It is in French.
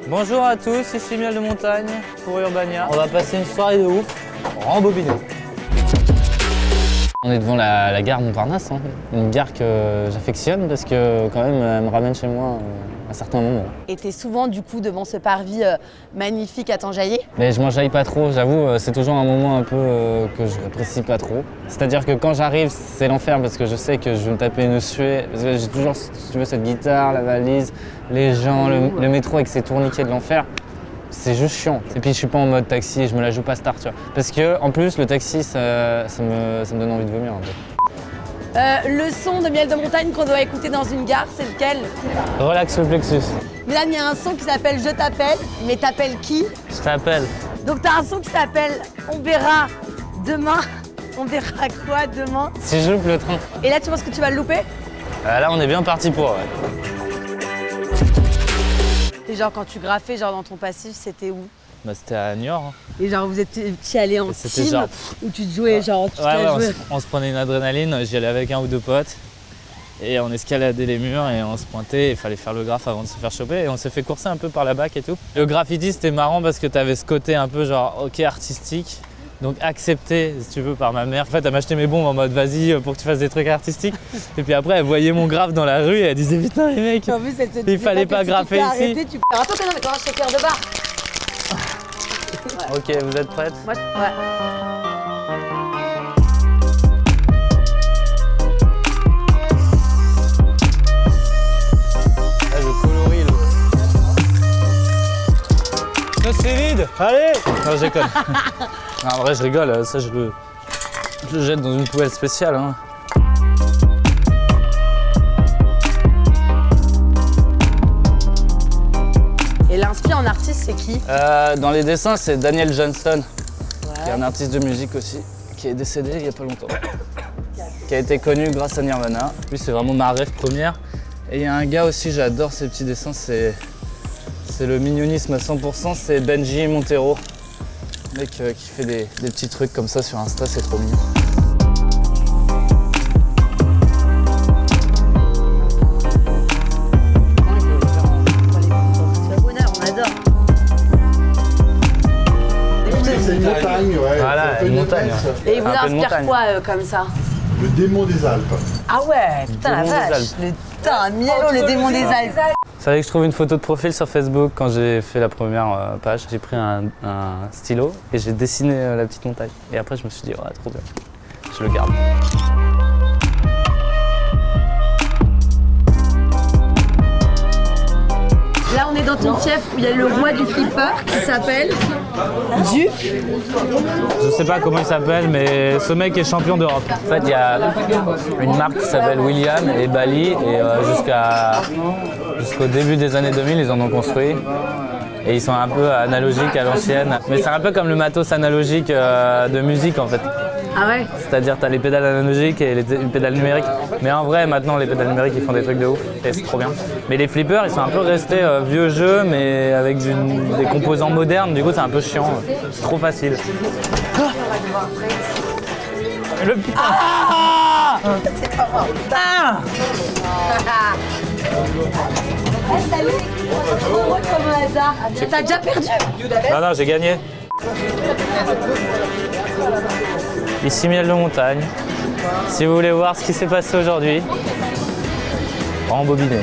Bonjour à tous, ici Miel de Montagne pour Urbania. On va passer une soirée de ouf, rembobiner. On est devant la gare Montparnasse, hein. Une gare que j'affectionne parce que quand même elle me ramène chez moi à certains moments. Et t'es souvent du coup devant ce parvis magnifique à t'enjailler? Mais je m'enjaille pas trop, j'avoue, c'est toujours un moment un peu que je n'apprécie pas trop. C'est-à-dire que quand j'arrive, c'est l'enfer parce que je sais que je vais me taper une suée. Parce que j'ai toujours, si tu veux, cette guitare, la valise, les gens, le métro avec ses tourniquets de l'enfer. C'est juste chiant. Et puis je suis pas en mode taxi, je me la joue pas star, tu vois. Parce que en plus le taxi, ça me donne envie de vomir un peu. Le son de Miel de Montagne qu'on doit écouter dans une gare, c'est lequel? Relax le plexus. Milan, il y a un son qui s'appelle Je t'appelle, mais t'appelles qui? Je t'appelle. Donc t'as un son qui s'appelle On verra demain. On verra quoi demain? Si je loupe le train. Et là tu penses que tu vas le louper? Là on est bien parti pour, ouais. Et genre quand tu graffais genre dans ton passif, c'était où? Bah c'était à Niort. Hein. Et genre vous étiez allé en team genre... où tu te jouais genre tu on se prenait une adrénaline, j'y allais avec un ou deux potes et on escaladait les murs et on se pointait, il fallait faire le graphe avant de se faire choper et on s'est fait courser un peu par la bac et tout. Le graffiti c'était marrant parce que t'avais ce côté un peu genre ok artistique, donc accepté si tu veux par ma mère. En fait elle m'achetait mes bombes en mode vas-y pour que tu fasses des trucs artistiques et puis après elle voyait mon graphe dans la rue et elle disait putain les mecs, en plus, il fallait pas graffer ici. Arrêter, tu... Rappelle que non mais quand je shaker de bar. Ouais. Ok, vous êtes prêtes? Ouais. Je colorie l'eau. C'est vide. Allez. Non, je déconne. Non, en vrai, je rigole. Ça, je le jette dans une poubelle spéciale. Hein. Et l'inspire en artiste, c'est qui? Dans les dessins, c'est Daniel Johnston, qui est un artiste de musique aussi, qui est décédé il n'y a pas longtemps. Qui a été connu grâce à Nirvana. Lui, c'est vraiment ma rêve première. Et il y a un gars aussi, j'adore ses petits dessins, c'est le mignonisme à 100%, c'est Benji Montero. Le mec qui fait des petits trucs comme ça sur Insta, c'est trop mignon. C'est une montagne, ouais. Voilà, une montagne. Ouais. Et il vous inspire quoi comme ça? Le démon des Alpes. Ah ouais, putain la vache. Putain, Mielo, le démon des Alpes. Il fallait que je trouve une photo de profil sur Facebook quand j'ai fait la première page. J'ai pris un stylo et j'ai dessiné la petite montagne. Et après, je me suis dit, ouais, trop bien. Je le garde. Là, on est dans ton fief où il y a le roi du flipper qui s'appelle Du. Je sais pas comment il s'appelle, mais ce mec est champion d'Europe. En fait, il y a une marque qui s'appelle William et Bali, et jusqu'au début des années 2000, ils en ont construit. Et ils sont un peu analogiques à l'ancienne. Mais c'est un peu comme le matos analogique de musique en fait. Ah ouais? C'est-à-dire t'as les pédales analogiques et les pédales numériques. Mais en vrai, maintenant, les pédales numériques, ils font des trucs de ouf et c'est trop bien. Mais les flippers, ils sont un peu restés vieux jeu, mais avec des composants modernes. Du coup, c'est un peu chiant. C'est trop facile. Le putain. Ah c'est pas moi. Ah Salut. Comme un hasard. T'as déjà perdu? Non, j'ai gagné. Ici Miel de Montagne. Si vous voulez voir ce qui s'est passé aujourd'hui, rembobinez.